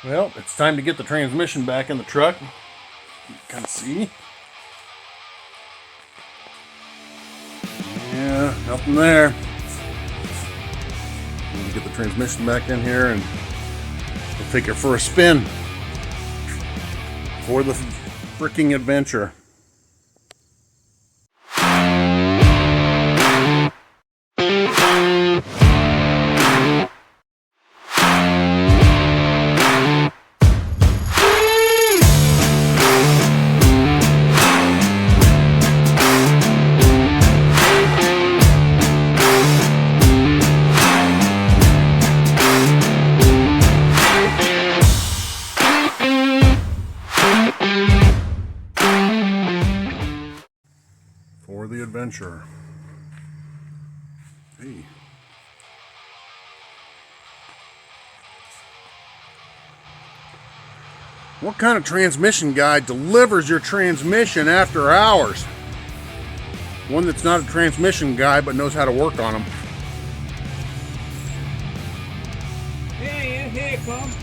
Well, it's time to get the transmission back in the truck. You can kind of see. Yeah, nothing there. Need to get the transmission back in here and we'll take her for a spin for the freaking adventure. For the adventure. Hey. What kind of transmission guy delivers your transmission after hours? One that's not a transmission guy but knows how to work on them. Hey, here it comes.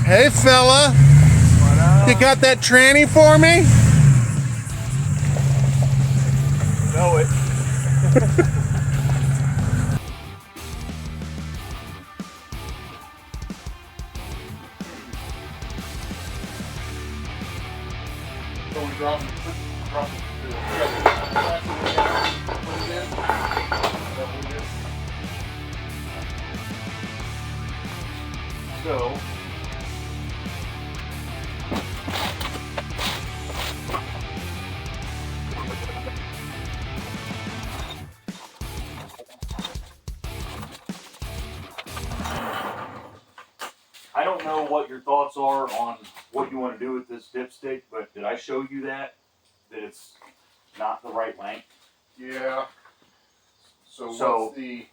Hey fella, you got that tranny for me? Know it. So I don't know what your thoughts are on what you want to do with this dipstick, but did I show you that it's not the right length? yeah. So So- what's the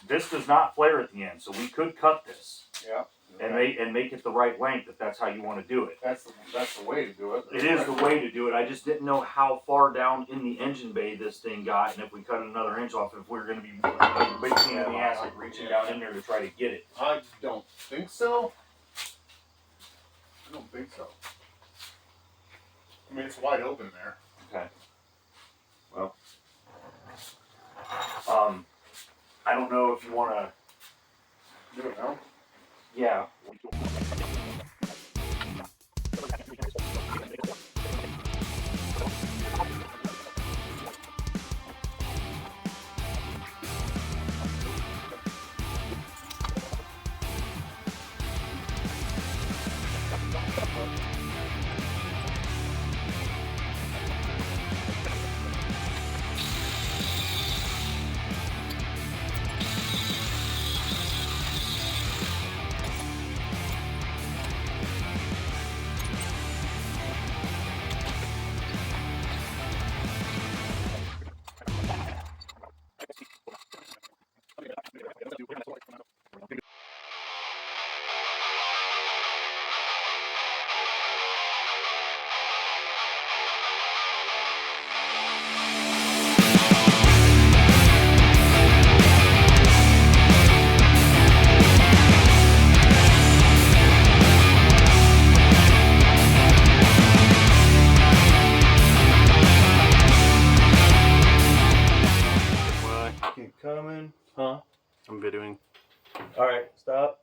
This does not flare at the end, so we could cut this yeah? and make it the right length if that's how you want to do it. That's the way to do it. It is the way to do it. I just didn't know how far down in the engine bay this thing got, and if we cut another inch off, if we were going to be a big pain in the ass, like reaching down in there to try to get it. I don't think so. I don't think so. I mean, it's wide open there. Okay. Well, I don't know if you want to. Do it now. Yeah. Keep coming. Huh? I'm videoing. All right. Stop.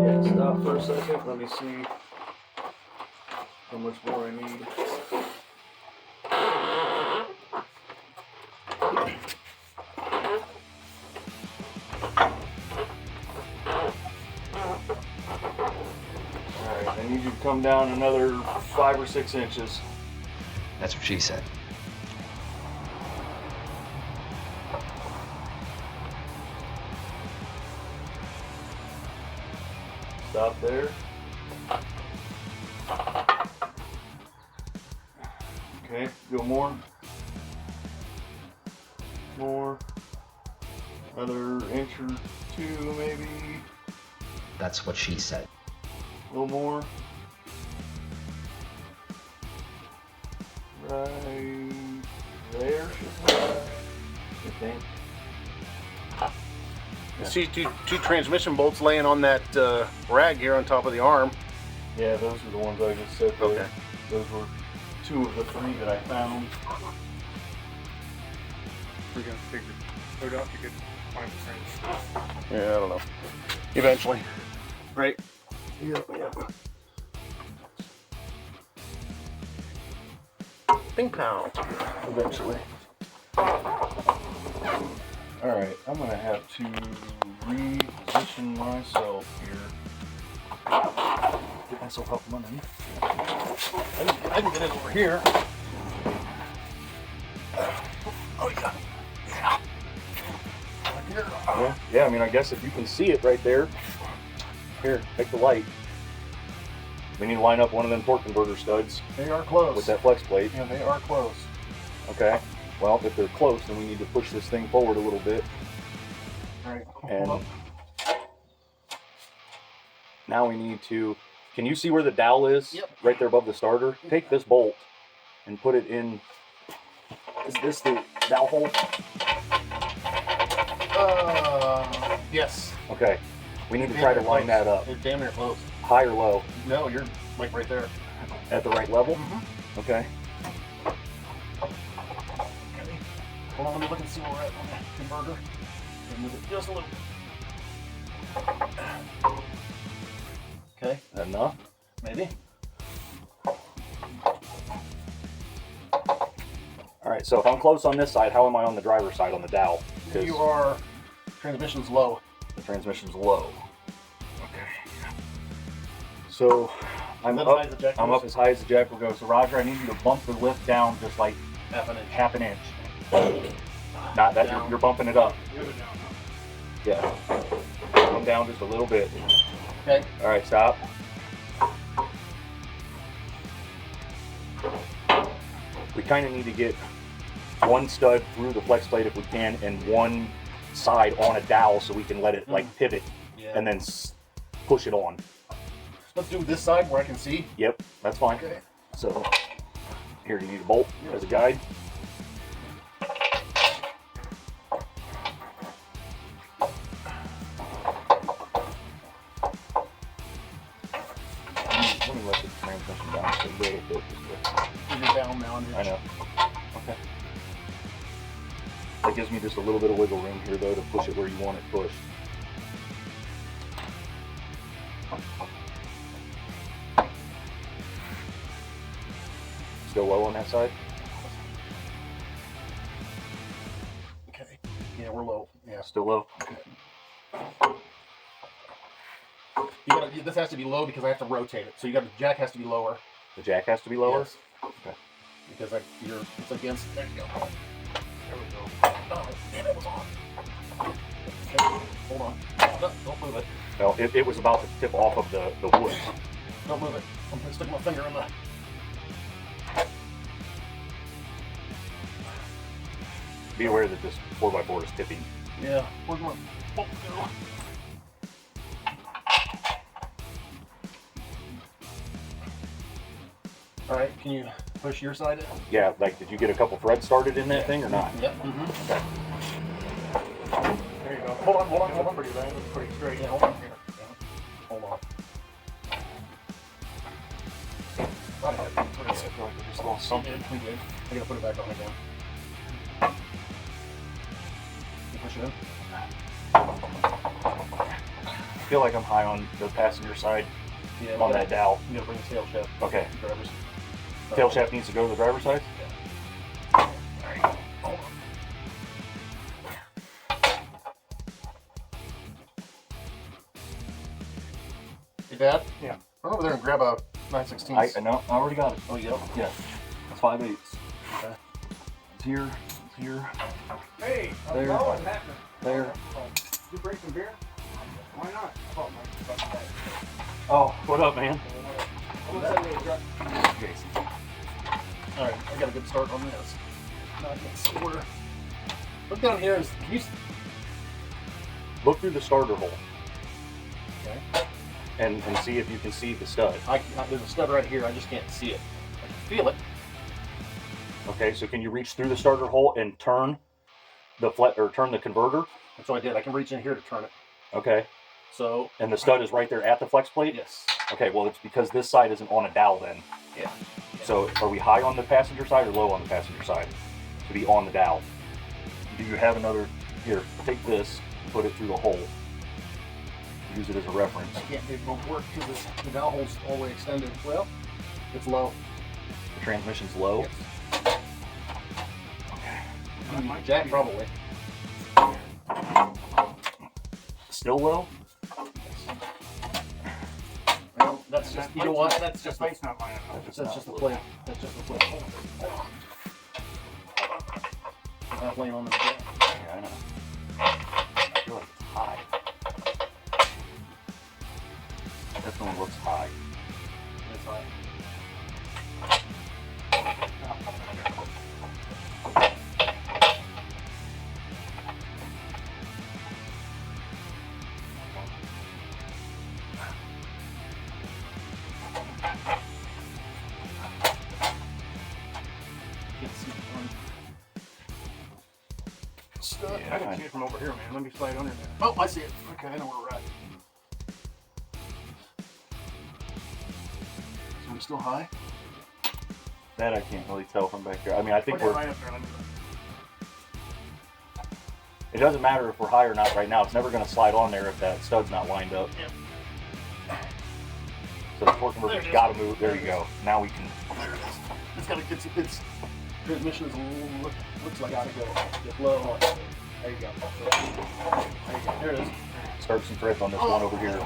Yeah, stop for a second. Let me see how much more I need. Alright, I need you to come down another 5 or 6 inches. That's what she said. Stop there. Okay, go more. More. Another inch or two, maybe. That's what she said. A little more. Right there, I think. You see two transmission bolts laying on that rag here on top of the arm. Yeah, those are the ones I just said there. Okay. Those were 2 of the 3 that I found. We're gonna figure it out to get 5%. Yeah, I don't know. Eventually. Right? Yep. Ping pong. Eventually. Alright, I'm gonna have to reposition myself here. Get myself up and running. I can get it over here. Oh, yeah. Yeah, I mean, I guess if you can see it right there. Here, take the light. We need to line up one of them torque converter studs They are close. with that flex plate. Yeah, they are close. Okay. Well, if they're close, then we need to push this thing forward a little bit. All right. And now we need to, can you see where the dowel is? Yep. Right there above the starter. Take this bolt and put it in. Is this the dowel hole? Yes. Okay. We need to try to line that up. It's damn near close. High or low? No, you're like right there. At the right level? Mm-hmm. Okay. Okay. Hold on, let me look and see where we're at on the converter. Move it just a little. Okay. Enough? Maybe. Alright, so if I'm close on this side, how am I on the driver's side on the dowel? Because You are. Transmission's low. the transmission's low. Okay. So I'm As up, high as the jack I'm goes? up as high as the jack will go. So Roger, I need you to bump the lift down just like Half an inch. Not that Down. you're bumping it up. The other down, huh? Yeah. Come down just a little bit. Okay. Alright, stop. We kind of need to get one stud through the flex plate if we can, and one side on a dowel so we can let it like pivot Yeah. and then push it on. Let's do this side where I can see. Yep, that's fine. Okay. So here, you need a bolt as a guide. Let me let the transmission down just a little bit. You're down now. I know. Okay. That gives me just a little bit of wiggle room here, though, to push it where you want it pushed. Still low on that side? Okay. Yeah, we're low. Yeah. Still low? You gotta, this has to be low because I have to rotate it. So you got the jack has to be lower. The jack has to be lower? Yes. Okay. Because it's against. There you go. There we go. Oh, damn, it was on. Okay, hold on. No, don't move it. Well, it was about to tip off of the wood. Don't move it. I'm gonna stick my finger in the. Be aware that this 4x4 is tipping. Yeah. Where's my bolt go? All right. Can you push your side in? Yeah, like, did you get a couple threads started in that thing or not? Yep. Mm-hmm. Okay. There you go. Hold on. Pretty bad. It's pretty straight. Yeah, hold on here. Yeah. Hold on. Just lost something. We did. I gotta put it back on again. You push it in. I feel like I'm high on the passenger side Yeah. on that dowel. You gotta bring the tail shaft. Okay. Drivers. Tail shaft needs to go to the driver's side? There you go. Hold on. Hey, Dad? Yeah. Run over there and grab a 9/16. I know, I already got it. Oh, you go? Yeah, that's 5/8. Okay. It's here, it's here, Hey, There. what's happening? there. Did you bring some beer? Why not? I thought my stuff was Oh, what up, man? Jason. Alright, I got a good start on this. Now I can see where. Look down here. Can you Look through the starter hole okay. and see if you can see the stud. There's a stud right here. I just can't see it. I can feel it. Okay, so can you reach through the starter hole and turn the turn the converter? That's what I did. I can reach in here to turn it. Okay. So. And the stud is right there at the flex plate? Yes. Okay, well it's because this side isn't on a dowel then. Yeah. So are we high on the passenger side or low on the passenger side? To be on the dowel. Do you have another, here, take this, and put it through the hole. Use it as a reference. I can't. It won't work because the dowel hole's all the way extended. Well, it's low. The transmission's low? Yes. Okay. Jack probably. Still low? Well, that's just, you know what? That's just the plate's not lining up. That's just the plate. That's just the plate. Not laying on the jack. Yeah, I know. I feel like it's high. Definitely looks high. That's high. Can't see the one. Stud. I can see it from over here, man. Let me slide under there. Oh, I see it. Okay, I know where we're at. So we still high? That I can't really tell from back here. I mean, I think Put it we're. right up there. Let me It doesn't matter if we're high or not right now. It's never going to slide on there if that stud's not lined up. Yep. So the torque converter's got to move. There you go. Now we can. There it is. It's got to get its transmission is a little, looks like gotta go. Get low. There you go. There you go. There it is. Start some threads on this one over here.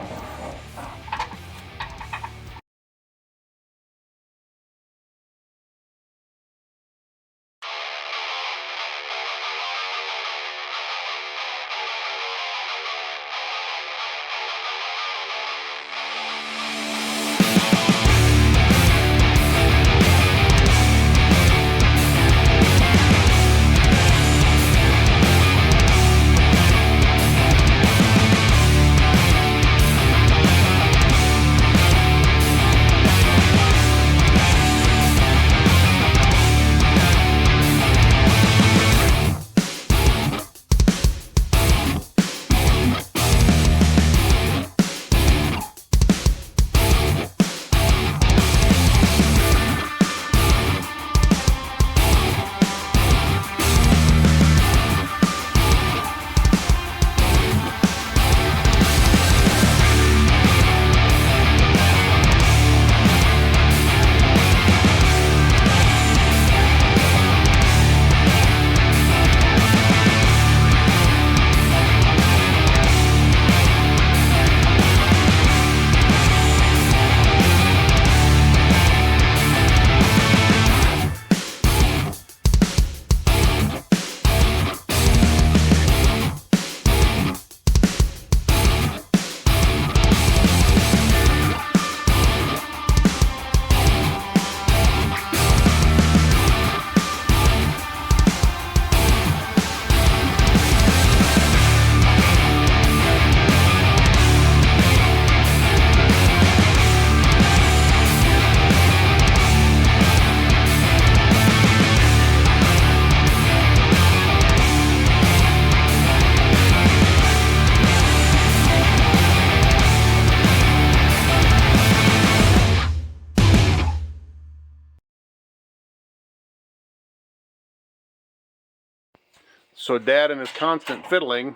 So Dad, in his constant fiddling,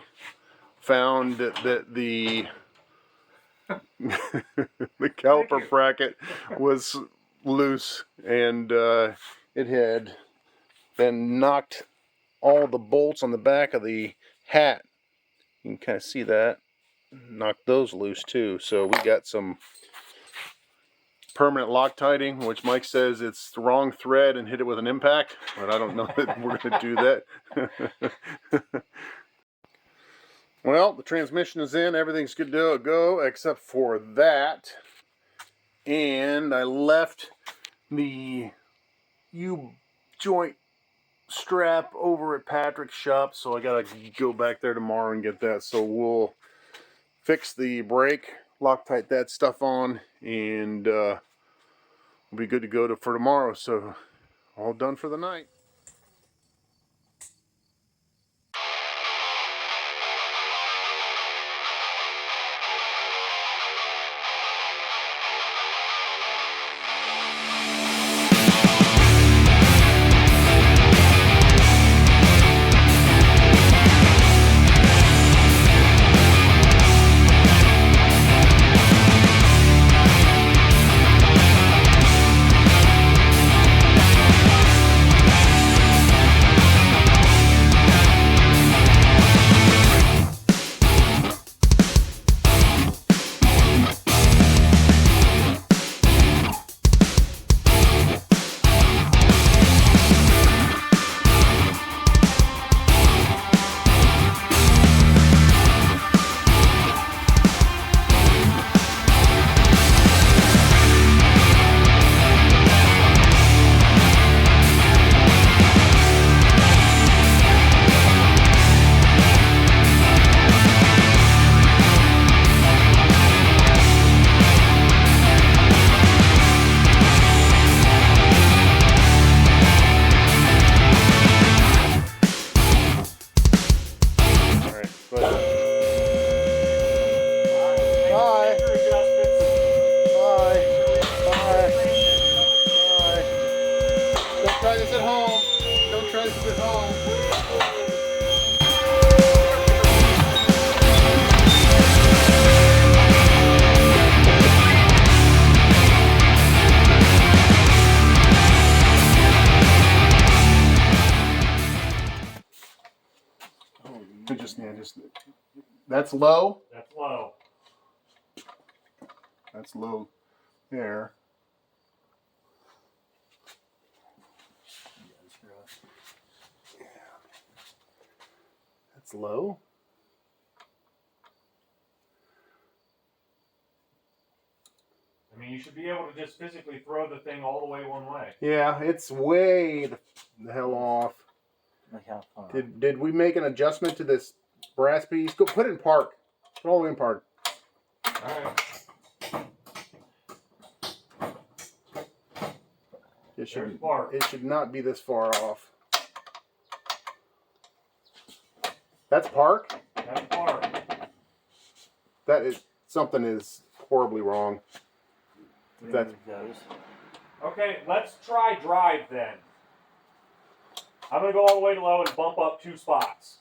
found that the the caliper bracket was loose, and it had been knocked all the bolts on the back of the hat. You can kind of see that. Knocked those loose too. So we got some permanent Loctiting, which Mike says it's the wrong thread and hit it with an impact, but I don't know that we're going to do that. Well, the transmission is in. Everything's good to go except for that. And I left the U-joint strap over at Patrick's shop, so I gotta go back there tomorrow and get that. So we'll fix the brake, Loctite that stuff on, and we'll be good to go for tomorrow. So all done for the night. Try this at home. Don't try this at home. That's low. That's low. That's low there. That's low. I mean, you should be able to just physically throw the thing all the way one way. Yeah, it's way the hell off. Look how far. Did we make an adjustment to this brass piece? Go put it in park. Put it all the way in park. Alright. It should not be this far off. That's park? That's park. That is something is horribly wrong. There it goes. Okay, let's try drive then. I'm going to go all the way to low and bump up 2 spots.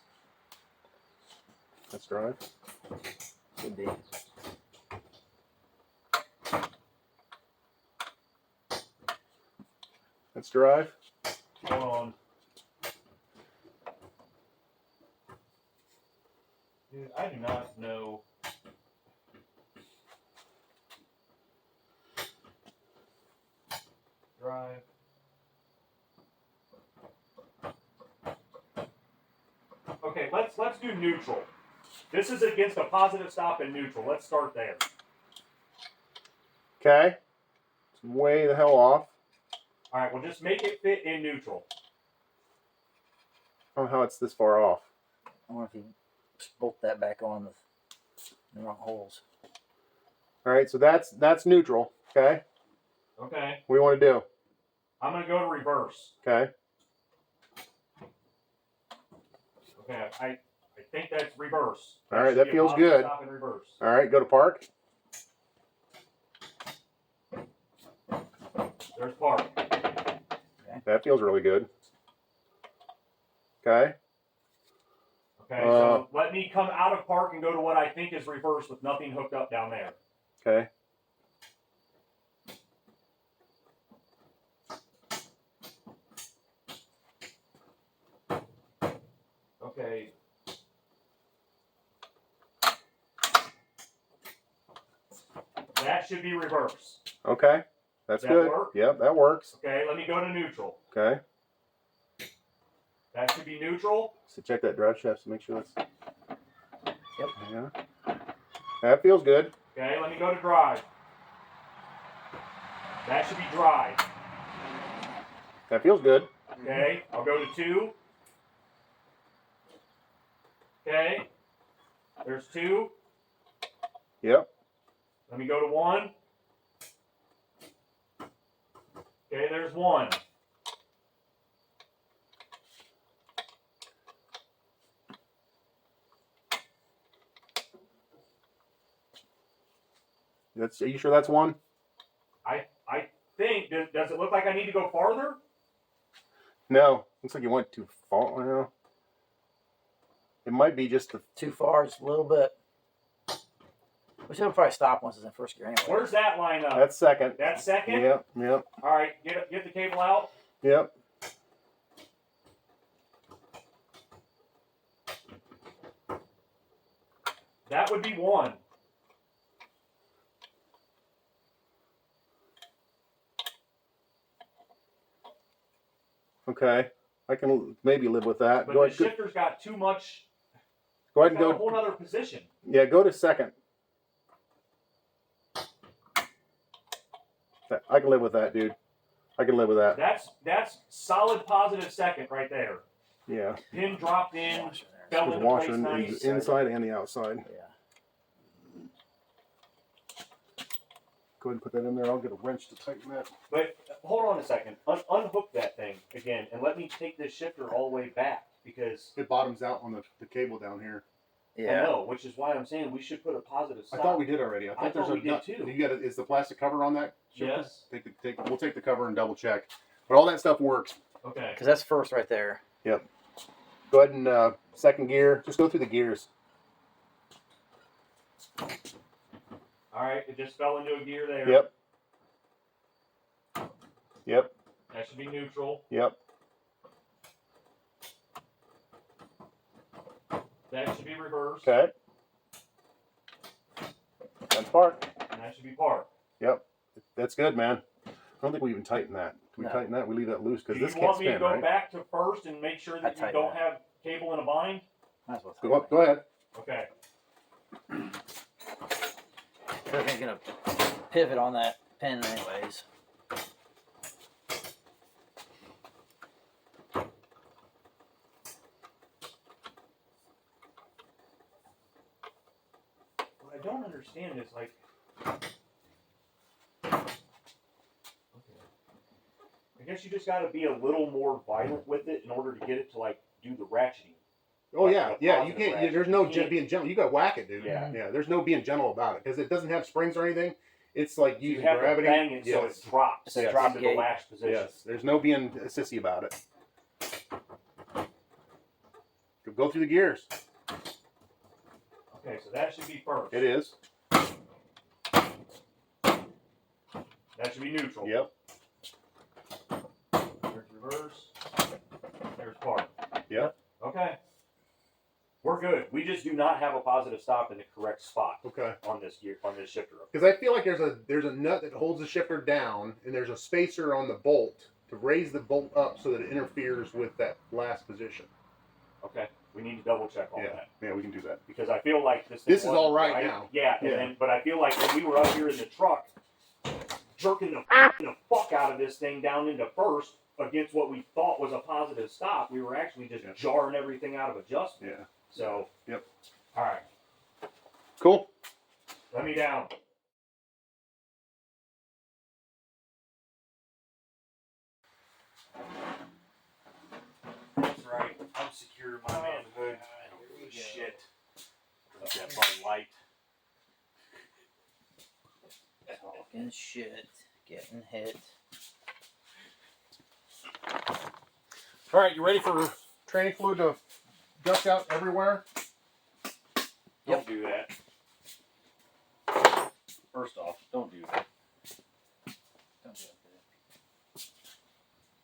Let's drive. Could be. Let's drive. Hold on. Dude, I do not know. Drive. Okay, let's do neutral. This is against a positive stop in neutral. Let's start there. Okay. It's way the hell off. All right, well, just make it fit in neutral. I don't know how it's this far off. I wonder if you bolt that back on with the wrong holes. All right, so that's neutral. Okay. Okay. What do you want to do? I'm going to go to reverse. Okay. Okay, I think that's reverse. All right, that should be a feels positive good. Stop and reverse. All right, go to park. There's park. That feels really good. Okay. Okay, so let me come out of park and go to what I think is reverse with nothing hooked up down there. Okay. Okay. That should be reverse. Okay. That's Does that good. work? Yep, that works. Okay, let me go to neutral. Okay. That should be neutral. So check that drive shaft to make sure that's. Yeah. That feels good. Okay, let me go to dry. That should be dry. That feels good. Okay, I'll go to 2. Okay, there's 2. Yep. Let me go to 1. Okay, there's 1. Are you sure that's 1? I think, does it look like I need to go farther? No. Looks like you went too far. Well, it might be just the. Too far, just a little bit. We should probably stop once it's in first gear anyway. Where's that line up? That's second. That's second? Yep. Yep. All right, get the cable out. Yep. That would be 1. Okay. I can maybe live with that. But Go the ahead. shifter's got too much. Go ahead and Got a go. whole other position. Yeah. Go to second. I can live with that, dude. I can live with that. That's solid positive second right there. Yeah. Pin dropped in, Washer there. fell There's into washer place in nice. the inside and the outside. Yeah. Go ahead and put that in there. I'll get a wrench to tighten that. But hold on a second. Unhook that thing again and let me take this shifter all the way back because It bottoms out on the cable down here. I Yeah. know, which is why I'm saying we should put a positive stop. I thought we did already. I I think there's thought a we did nut. too. You got is the plastic cover on that? shifter? Yes. We'll take the cover and double check. But all that stuff works. Okay. Because that's first right there. Yep. Go ahead and second gear. Just go through the gears. All right. It just fell into a gear there. Yep. Yep. That should be neutral. Yep. That should be reverse. Okay. That's park. And that should be park. Yep. That's good, man. I don't think we even tighten that. Can we No. tighten that? We leave that loose Do because you this can't want me to spin, go right? back to first and make sure that I'd you tighten don't that. have cable in a bind? Might as well. Go up. Go ahead. Okay. Everything's gonna pivot on that pin anyways. What I don't understand is like. I guess you just got to be a little more violent with it in order to get it to like do the ratcheting. Oh Like yeah, the yeah. You positive can't. ratchet. There's no You can't- being gentle. You got to whack it, dude. Yeah. Yeah. There's no being gentle about it because it doesn't have springs or anything. It's like You using have gravity. to bang it so Yes. it drops It's a into drop the gate. latch position. Yes. There's no being sissy about it. Go through the gears. Okay, so that should be first. It is. That should be neutral. Yep. There's reverse. There's park. Yep. Okay. We're good. We just do not have a positive stop in the correct spot Okay. on this gear on this shifter. Because I feel like there's a nut that holds the shifter down, and there's a spacer on the bolt to raise the bolt up so that it interferes with that last position. Okay. We need to double check all Yeah. that. Yeah, we can do that. Because I feel like this thing This is wasn't all right now. Yeah, and Yeah. then but I feel like when we were up here in the truck jerking the fuck out of this thing down into first against what we thought was a positive stop, we were actually just Yeah. jarring everything out of adjustment. Yeah. So Yep. All right. Cool. Let me down. That's right. I'm secure in my manhood. Shit. Drink that Bud Light. Talking shit, getting hit. All right, you ready for training fluid to gush out everywhere? Don't do that. First off, don't do that. Don't do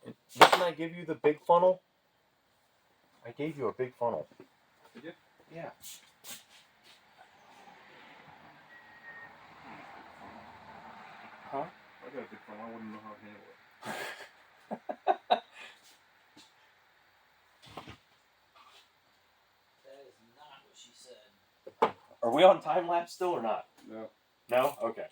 it. Didn't I give you the big funnel? I gave you a big funnel. Did you? Yeah. Huh? I got a big phone. I wouldn't know how to handle it. That is not what she said. we on time lapse still or not? No. No? Okay.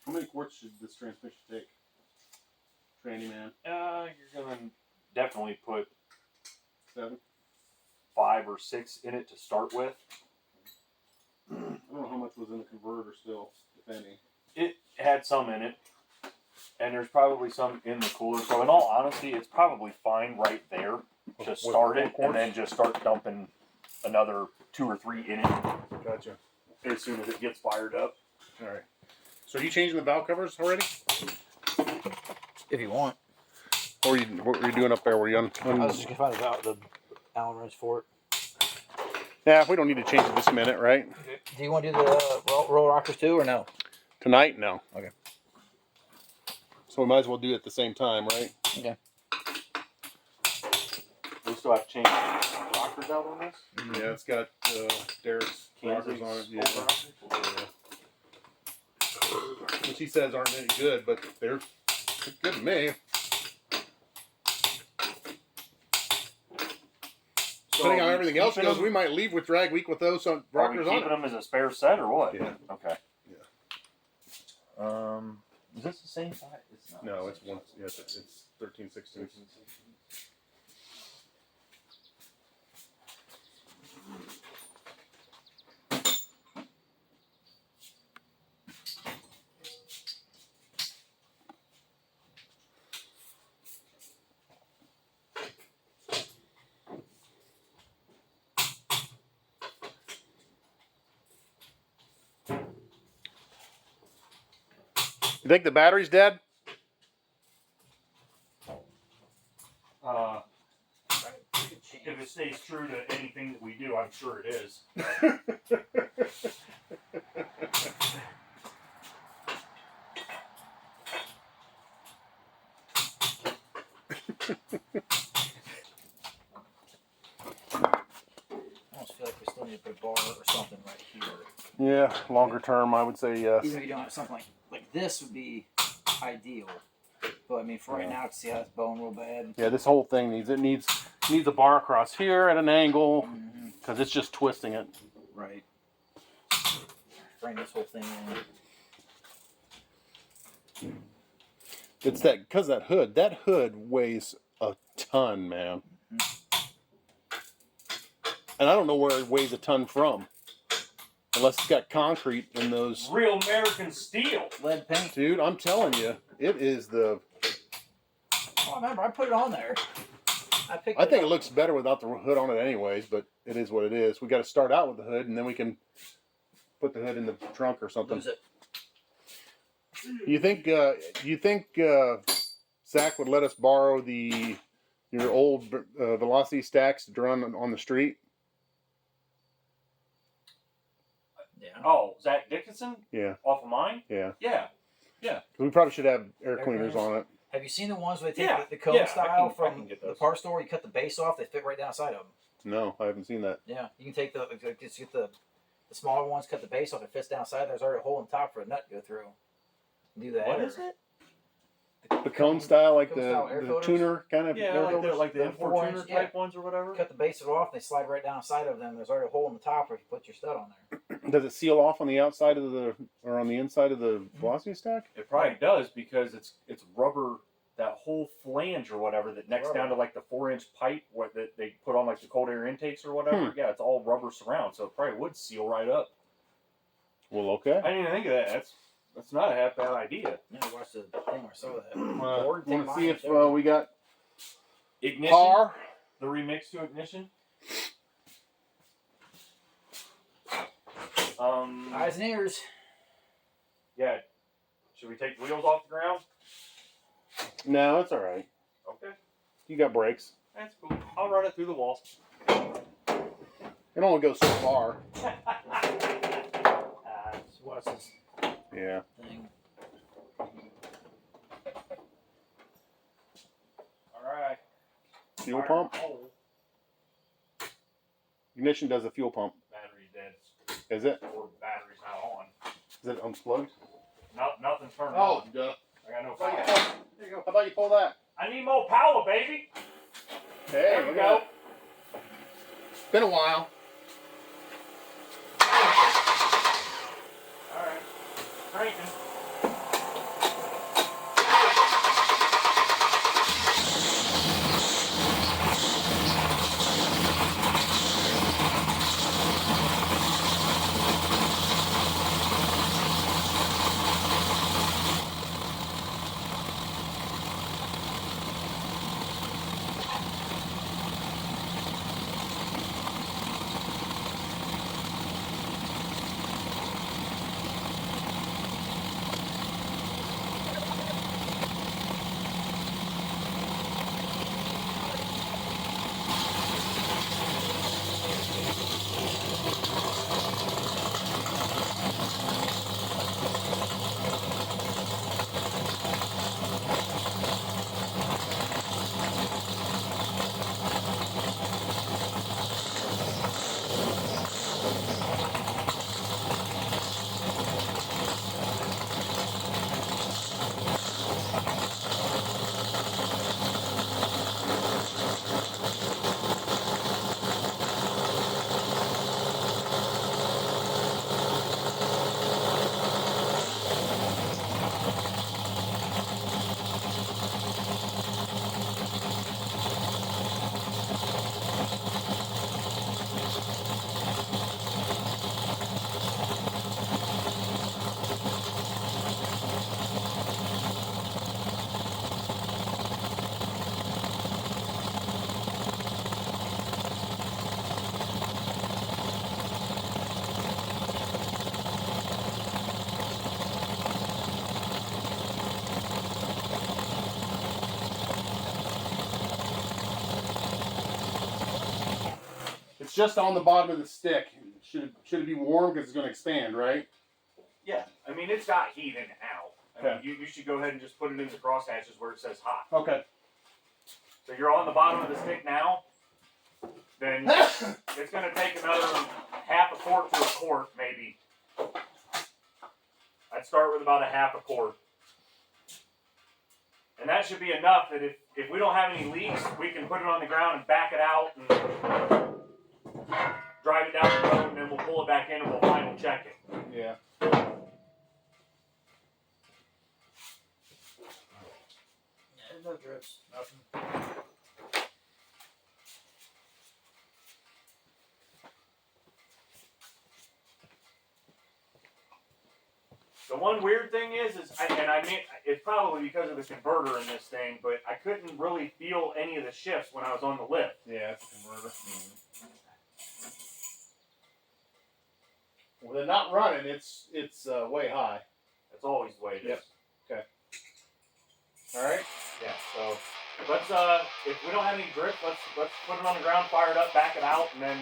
How many quarts should this transmission take? Tranny man. You're gonna definitely put 7. 5 or 6 in it to start with. I don't know how much was in the converter still, if any. It had some in it, and there's probably some in the cooler. So in all honesty, it's probably fine right there to start it, and then just start dumping another 2 or 3 in it Gotcha. as soon as it gets fired up. All right. So are you changing the valve covers already? If you want. Or what were you doing up there? Were you on? I was just gonna find the Allen wrench for it. Yeah, we don't need to change it this minute, right? Do you want to do the roll rockers too, or no? Tonight, no. Okay. So we might as well do it at the same time, right? Okay. We still have to change the rockers out on this. Yeah, it's got Derek's rockers on it. Yeah. Which he says aren't any good, but they're good to me. Depending on how everything else goes, we might leave with drag week with those rockers on keeping it. them as a spare set or what? Yeah. Okay. Yeah. Is this the same size? It's not. No, it's one. Yeah, it's 13/16. You think the battery's dead? If it stays true to anything that we do, I'm sure it is. I almost feel like we still need to put a bar or something right here. Yeah, longer term, I would say yes. Even if you don't have something like this would be ideal. But I mean, for right now, see how it's bone real bad. Yeah, this whole thing needs a bar across here at an angle because it's just twisting it. Right. Bring this whole thing in. It's that because that hood weighs a ton, man. And I don't know where it weighs a ton from, unless it's got concrete in those. Real American steel. Lead paint. Dude, I'm telling you, it is the. Oh, remember, I put it on there. I think it looks better without the hood on it, anyways. But it is what it is. We got to start out with the hood, and then we can put the hood in the trunk or something. Lose it. You think Zach would let us borrow your old velocity stacks to run on the street? Yeah. Oh, Zach Dickinson? Yeah. Off of mine? Yeah. Yeah. We probably should have air Air cleaners cleaners? on it. Have you seen the ones where they take Yeah, the cone yeah, I style can from get the those. parts store? You cut the base off, they fit right down inside of them. No, I haven't seen that. Yeah, you can take just get the smaller ones, cut the base off, it fits down inside. There's already a hole on top for a nut to go through. Do that. What is it? The cone style, like Cone style air the filters? tuner kind of. Yeah, air like filters? the The import 4 tuner inch, type ones or whatever. Cut the base off, and they slide right down inside of them. There's already a hole in the top where you put your stud on there. Does it seal off on the outside of or on the inside of the velocity stack? It probably does because it's rubber. That whole flange or whatever that necks down to like the 4-inch pipe that they put on like the cold air intakes or whatever. Yeah, it's all rubber surround, so it probably would seal right up. Well, okay. I didn't even think of that. That's not a half bad idea. Yeah, I watched the thing where I saw that. Want take to mine see and if show you. we got Ignition. par? The remix to ignition. Eyes and ears. Yeah. Should we take the wheels off the ground? No, it's all right. Okay. You got brakes. That's cool. I'll run it through the wall. It only goes so far. So what's this Yeah. thing? Alright. Fuel pump. Oh, Ignition does a fuel pump. battery's dead. Is it? Or battery's not on. Is it unplugged? Nothing's turned Oh, on. duh. I got no How about you power. pull- There you go. How about you pull that? I need more power, baby. Hey, There we look go. at that. It's been a while. All right, cranking. It's just on the bottom of the stick. Should it be warm because it's going to expand, right? Yeah, I mean it's got heat in it now. I mean, Okay. you should go ahead and just put it in the crosshatches where it says hot. Okay. So you're on the bottom of the stick now. Then it's going to take another half a quart to a quart, maybe. I'd start with about a half a quart. And that should be enough that if we don't have any leaks, we can put it on the ground and back it out and drive it down the road, and then we'll pull it back in and we'll final check it. Yeah. Yeah, there's no drips, nothing. The one weird thing is I mean, it's probably because of the converter in this thing, but I couldn't really feel any of the shifts when I was on the lift. Yeah, it's a converter. Well, they're not running. It's way high. That's always the way it is. Yep. Okay. All right. Yeah. So let's if we don't have any drip, let's put it on the ground, fire it up, back it out, and then.